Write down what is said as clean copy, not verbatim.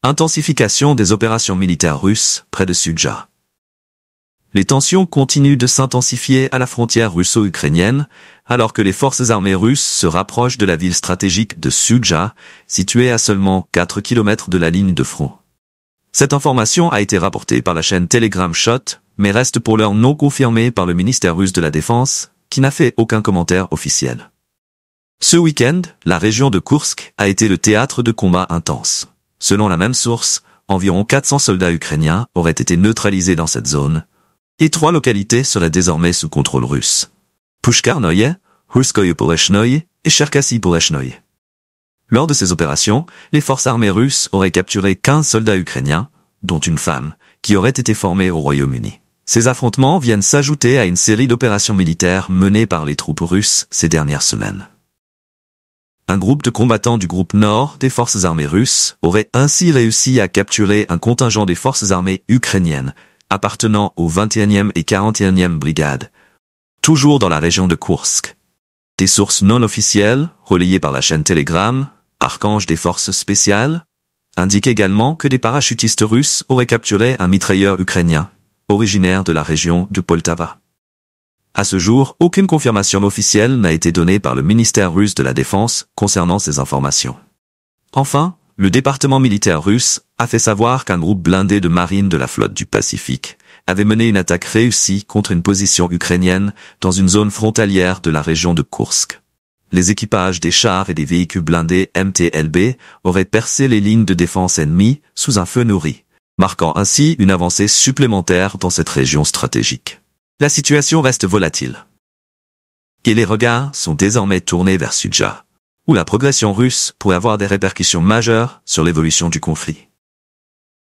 Intensification des opérations militaires russes près de Sudja. Les tensions continuent de s'intensifier à la frontière russo-ukrainienne, alors que les forces armées russes se rapprochent de la ville stratégique de Sudja, située à seulement 4 km de la ligne de front. Cette information a été rapportée par la chaîne Telegram Shot, mais reste pour l'heure non confirmée par le ministère russe de la Défense, qui n'a fait aucun commentaire officiel. Ce week-end, la région de Koursk a été le théâtre de combats intenses. Selon la même source, environ 400 soldats ukrainiens auraient été neutralisés dans cette zone, et 3 localités seraient désormais sous contrôle russe. Pushkarnoye, Hurskoye-Poreshnoye et Cherkassy-Poreshnoye. Lors de ces opérations, les forces armées russes auraient capturé 15 soldats ukrainiens, dont une femme, qui aurait été formée au Royaume-Uni. Ces affrontements viennent s'ajouter à une série d'opérations militaires menées par les troupes russes ces dernières semaines. Un groupe de combattants du groupe Nord des forces armées russes aurait ainsi réussi à capturer un contingent des forces armées ukrainiennes appartenant aux 21e et 41e brigades, toujours dans la région de Koursk. Des sources non officielles, relayées par la chaîne Telegram, Archange des forces spéciales, indiquent également que des parachutistes russes auraient capturé un mitrailleur ukrainien, originaire de la région de Poltava. À ce jour, aucune confirmation officielle n'a été donnée par le ministère russe de la Défense concernant ces informations. Enfin, le département militaire russe a fait savoir qu'un groupe blindé de marine de la flotte du Pacifique avait mené une attaque réussie contre une position ukrainienne dans une zone frontalière de la région de Koursk. Les équipages des chars et des véhicules blindés MTLB auraient percé les lignes de défense ennemies sous un feu nourri, marquant ainsi une avancée supplémentaire dans cette région stratégique. La situation reste volatile. Et les regards sont désormais tournés vers Sudja, où la progression russe pourrait avoir des répercussions majeures sur l'évolution du conflit.